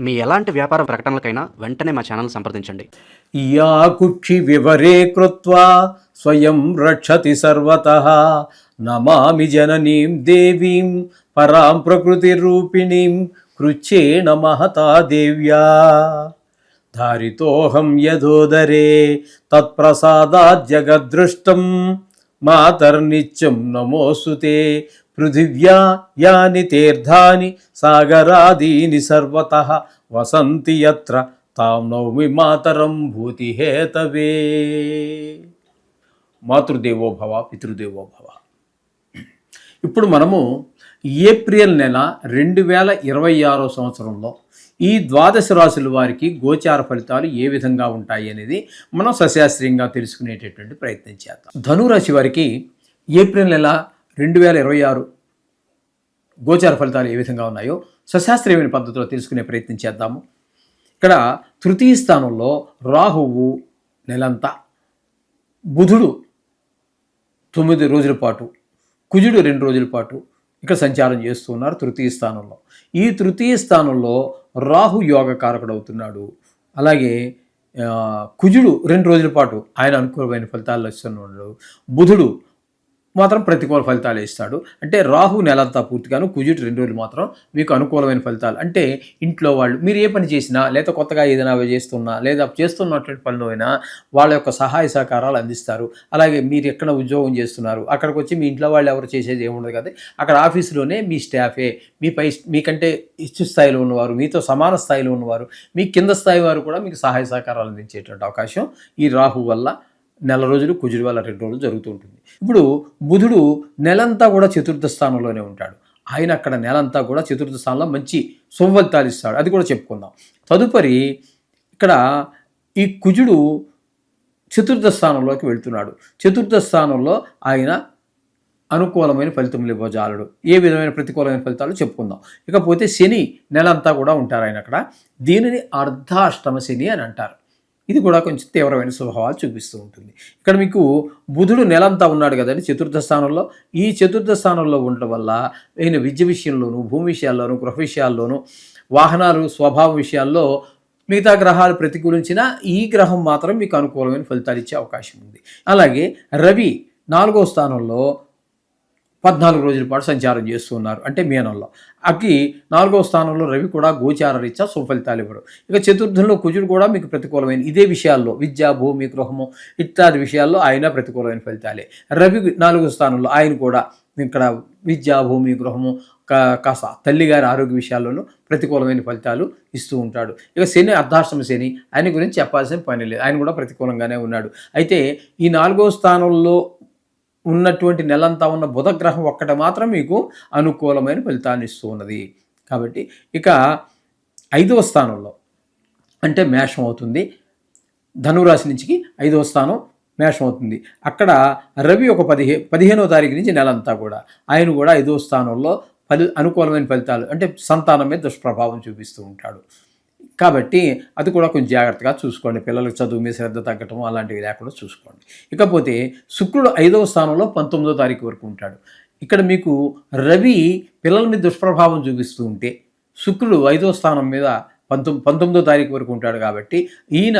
మీ ఎలాంటి వ్యాపార ప్రకటనలకైనా వెంటనే మా ఛానల్ సంప్రదించండి. యా కుక్షి వివరే కృత్వా స్వయం రక్షతి సర్వతః నమామి జననీం దేవీం పరాం ప్రకృతి రూపిణీం కృచ్ఛేణ మహతా దేవ్యా ధారితోహం యథోదరే తత్ప్రసాదాత్ జగద్దృష్టం మాతర్నిత్యం నమోస్తుతే పృథివ్యా యాని తీర్థాని సాగరాదీని సర్వతః వసంతి యత్ర తాం నౌమి మాతరం భూతిహేతవే. మాతృదేవో భవ పితృదేవో భవ. ఇప్పుడు మనము ఏప్రిల్ నెల 2026 సంవత్సరంలో ఈ ద్వాదశ రాశుల వారికి గోచార ఫలితాలు ఏ విధంగా ఉంటాయి అనేది మనం సశాస్త్రీయంగా తెలుసుకునేటటువంటి ప్రయత్నం చేద్దాం. ధనురాశి వారికి ఏప్రిల్ నెల 2026 గోచార ఫలితాలు ఏ విధంగా ఉన్నాయో సశాస్త్రీయమైన పద్ధతిలో తెలుసుకునే ప్రయత్నం చేద్దాము. ఇక్కడ తృతీయ స్థానంలో రాహువు నెలంతా, బుధుడు 9 రోజుల పాటు, కుజుడు 2 రోజుల పాటు ఇక్కడ సంచారం చేస్తూ ఉన్నారు తృతీయ స్థానంలో. ఈ తృతీయ స్థానంలో రాహు యోగ కారకుడు అవుతున్నాడు. అలాగే కుజుడు 2 రోజుల పాటు ఆయన అనుకూలమైన ఫలితాలు ఇస్తున్నాడు. బుధుడు మాత్రం ప్రతికూల ఫలితాలు ఇస్తాడు. అంటే రాహు నెలంతా పూర్తిగాను, కుజుడు 2 రోజులు మాత్రం మీకు అనుకూలమైన ఫలితాలు. అంటే ఇంట్లో వాళ్ళు మీరు ఏ పని చేసినా, లేదా కొత్తగా ఏదైనా చేస్తున్నా, లేదా చేస్తున్నటువంటి పనులు అయినా వాళ్ళ యొక్క సహాయ సహకారాలు అందిస్తారు. అలాగే మీరు ఎక్కడ ఉద్యోగం చేస్తున్నారు, అక్కడికి వచ్చి మీ ఇంట్లో వాళ్ళు ఎవరు చేసేది ఏముండదు కదా, అక్కడ ఆఫీసులోనే మీ స్టాఫే, మీకంటే ఇచ్చు స్థాయిలో ఉన్నవారు, మీతో సమాన స్థాయిలో ఉన్నవారు, మీ కింద స్థాయి వారు కూడా మీకు సహాయ సహకారాలు అందించేటువంటి అవకాశం ఈ రాహు వల్ల నెల రోజులు, కుజుడు వల్ల 2 రోజులు జరుగుతూ ఉంటుంది. ఇప్పుడు బుధుడు నెలంతా కూడా చతుర్థ స్థానంలోనే ఉంటాడు. ఆయన అక్కడ నెలంతా కూడా చతుర్థ స్థానంలో మంచి శుభఫలితాలు ఇస్తాడు. అది కూడా చెప్పుకుందాం. తదుపరి ఇక్కడ ఈ కుజుడు చతుర్థ స్థానంలోకి వెళ్తున్నాడు. చతుర్థ స్థానంలో ఆయన అనుకూలమైన ఫలితములు ఇవ్వజాలడు. ఏ విధమైన ప్రతికూలమైన ఫలితాలు చెప్పుకుందాం. ఇకపోతే శని నెలంతా కూడా ఉంటారు ఆయన అక్కడ. దీనిని అర్ధాష్టమ శని అని అంటారు. ఇది కూడా కొంచెం తీవ్రమైన స్వభావాలు చూపిస్తూ ఉంటుంది. ఇక్కడ మీకు బుధుడు నెలంతా ఉన్నాడు కదండి చతుర్థ స్థానంలో. ఈ చతుర్థ స్థానంలో ఉండటం వల్ల ఆయన విద్య విషయంలోనూ, భూమి విషయాల్లోనూ, గృహ విషయాల్లోనూ, వాహనాలు స్వభావ విషయాల్లో మిగతా గ్రహాలు ప్రతికూలించిన ఈ గ్రహం మాత్రం మీకు అనుకూలమైన ఫలితాలు ఇచ్చే అవకాశం ఉంది. అలాగే రవి 4వ స్థానంలో 14 రోజుల పాటు సంచారం చేస్తూ ఉన్నారు. అంటే మీనంలో. 4వ స్థానంలో రవి కూడా గోచార రీత్యా సుఫలితాలు ఇవ్వడు. ఇక చతుర్థంలో కుజుడు కూడా మీకు ప్రతికూలమైన ఇదే విషయాల్లో, విద్య, భూమి, గృహము ఇత్యాది విషయాల్లో ఆయన ప్రతికూలమైన ఫలితాలే. రవి 4వ స్థానంలో ఆయన కూడా ఇక్కడ విద్య, భూమి, గృహము, కాస్త తల్లిగారి ఆరోగ్య విషయాల్లోనూ ప్రతికూలమైన ఫలితాలు ఇస్తూ ఉంటాడు. ఇక శని అర్ధాష్టమ శని, ఆయన గురించి చెప్పాల్సిన పని లేదు. ఆయన కూడా ప్రతికూలంగానే ఉన్నాడు. అయితే ఈ 4వ స్థానంలో ఉన్నటువంటి నెలంతా ఉన్న బుధగ్రహం ఒక్కటి మాత్రం మీకు అనుకూలమైన ఫలితాన్ని ఇస్తూ ఉన్నది. కాబట్టి ఇక 5వ స్థానంలో అంటే మేషం అవుతుంది. ధనురాశి నుంచి 5వ స్థానం మేషం అవుతుంది. అక్కడ రవి ఒక 15వ తారీఖు నుంచి నెలంతా కూడా ఆయన కూడా 5వ స్థానంలో అనుకూలమైన ఫలితాలు అంటే సంతానం మీద దుష్ప్రభావం చూపిస్తూ ఉంటాడు. కాబట్టి అది కూడా కొంచెం జాగ్రత్తగా చూసుకోండి. పిల్లలకు చదువు మీద శ్రద్ధ తగ్గటం అలాంటివి లేకుండా చూసుకోండి. ఇకపోతే శుక్రుడు 5వ స్థానంలో 19వ తారీఖు వరకు ఉంటాడు. ఇక్కడ మీకు రవి పిల్లల మీద దుష్ప్రభావం చూపిస్తూ ఉంటే శుక్రుడు 5వ స్థానం మీద 19వ తారీఖు వరకు ఉంటాడు. కాబట్టి ఈయన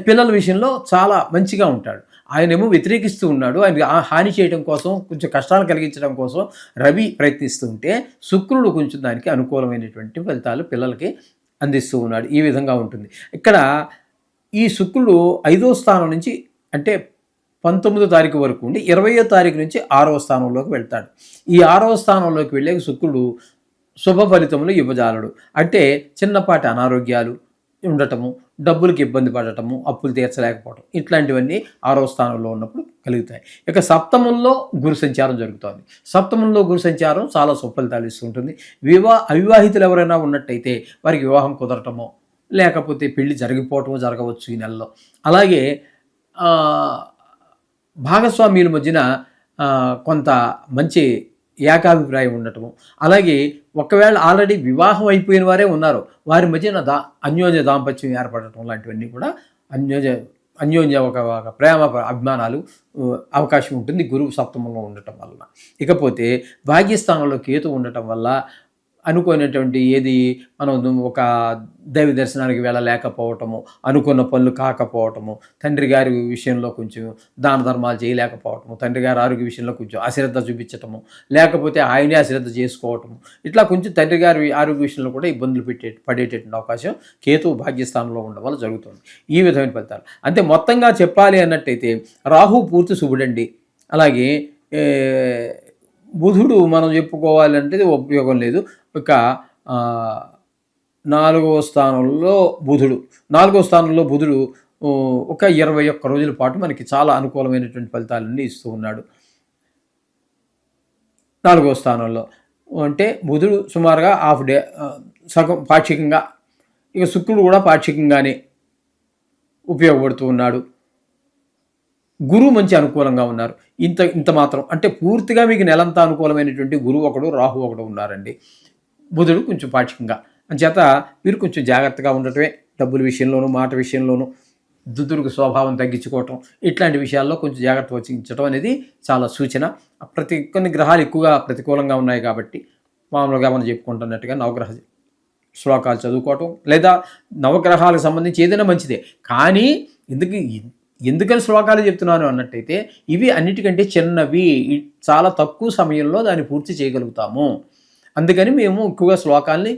పిల్లల విషయంలో చాలా మంచిగా ఉంటాడు. ఆయనేమో వ్యతిరేకిస్తూ ఉన్నాడు. ఆయన హాని చేయడం కోసం, కొంచెం కష్టాలు కలిగించడం కోసం రవి ప్రయత్నిస్తూ ఉంటే శుక్రుడు కొంచెం దానికి అనుకూలమైనటువంటి ఫలితాలు పిల్లలకి అందిస్తూ ఉన్నాడు. ఈ విధంగా ఉంటుంది. ఇక్కడ ఈ శుక్రుడు 5వ స్థానం నుంచి అంటే 19వ తారీఖు వరకు ఉండి 20వ తారీఖు నుంచి 6వ స్థానంలోకి వెళ్తాడు. ఈ 6వ స్థానంలోకి వెళ్ళే శుక్రుడు శుభ ఫలితములు ఇవ్వజాలడు. అంటే చిన్నపాటి అనారోగ్యాలు ఉండటము, డబ్బులకి ఇబ్బంది పడటము, అప్పులు తీర్చలేకపోవడం ఇట్లాంటివన్నీ 6వ స్థానంలో ఉన్నప్పుడు కలుగుతాయి. ఇక సప్తమంలో గురు సంచారం జరుగుతుంది. సప్తమంలో గురు సంచారం చాలా సుఫలితాలు ఇస్తుంటుంది. అవివాహితులు ఎవరైనా ఉన్నట్టయితే వారికి వివాహం కుదరటమో, లేకపోతే పెళ్లి జరిగిపోవటమో జరగవచ్చు ఈ నెలలో. అలాగే భాగస్వామ్యుల మధ్యన కొంత మంచి ఏకాభిప్రాయం ఉండటము, అలాగే ఒకవేళ ఆల్రెడీ వివాహం అయిపోయిన వారే ఉన్నారు వారి మధ్యన అన్యోన్య దాంపత్యం ఏర్పడటం లాంటివన్నీ కూడా అన్యోన్య ఒక ప్రేమ అభిమానాలు అవకాశం ఉంటుంది గురువు సప్తమంలో ఉండటం వలన. ఇకపోతే భాగ్యస్థానంలో కేతు ఉండటం వల్ల అనుకునేటువంటి ఏది మనం ఒక దైవ దర్శనానికి వెళ్ళలేకపోవటము, అనుకున్న పనులు కాకపోవటము, తండ్రి గారి విషయంలో కొంచెం దాన ధర్మాలు చేయలేకపోవటము, తండ్రి గారి ఆరోగ్య విషయంలో కొంచెం అశ్రద్ధ చూపించటము, లేకపోతే ఆయనే అశ్రద్ధ చేసుకోవటము, ఇట్లా కొంచెం తండ్రి గారి ఆరోగ్య విషయంలో కూడా ఇబ్బందులు పడేటటువంటి అవకాశం కేతువు భాగ్యస్థానంలో ఉండడం వల్ల జరుగుతుంది. ఈ విధమైన ఫలితాలు. అంతే మొత్తంగా చెప్పాలి అన్నట్టయితే రాహు పూర్తి శుభుడండి. అలాగే బుధుడు మనం చెప్పుకోవాలంటే ఉపయోగం లేదు. ఇక 4వ స్థానంలో బుధుడు ఒక 21 రోజుల పాటు మనకి చాలా అనుకూలమైనటువంటి ఫలితాలన్నీ ఇస్తూ ఉన్నాడు. 4వ స్థానంలో అంటే బుధుడు సుమారుగా హాఫ్ డే, సగం పాక్షికంగా. ఇక శుక్రుడు కూడా పాక్షికంగానే ఉపయోగపడుతూ ఉన్నాడు. గురువు మంచి అనుకూలంగా ఉన్నారు. ఇంత మాత్రం అంటే పూర్తిగా మీకు నెలంతా అనుకూలమైనటువంటి గురువు ఒకడు, రాహు ఒకడు ఉన్నారండి. బుధుడు కొంచెం పాక్షికంగా. అంచేత మీరు కొంచెం జాగ్రత్తగా ఉండటమే, డబ్బుల విషయంలోనూ మాట విషయంలోనూ దుదురుకు స్వభావం తగ్గించుకోవటం, ఇట్లాంటి విషయాల్లో కొంచెం జాగ్రత్త వహించడం అనేది చాలా సూచన. కొన్ని గ్రహాలు ఎక్కువగా ప్రతికూలంగా ఉన్నాయి కాబట్టి మామూలుగా మనం చెప్పుకుంటున్నట్టుగా నవగ్రహ శ్లోకాలు చదువుకోవటం, లేదా నవగ్రహాలకు సంబంధించి ఏదైనా మంచిదే. కానీ ఎందుకని శ్లోకాలు చెప్తున్నాను అన్నట్టయితే ఇవి అన్నిటికంటే చిన్నవి, చాలా తక్కువ సమయంలో దాన్ని పూర్తి చేయగలుగుతాము. అందుకని మేము ఎక్కువగా శ్లోకాల్ని,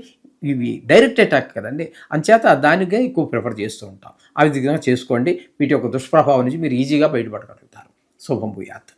ఇవి డైరెక్ట్ అటాక్ కదండి, అంచేత దానికే ఎక్కువ ప్రిఫర్ చేస్తూ ఉంటాం. ఆ విధంగా చేసుకోండి. వీటి యొక్క దుష్ప్రభావం నుంచి మీరు ఈజీగా బయటపడగలుగుతారు. శుభం భూయాత్.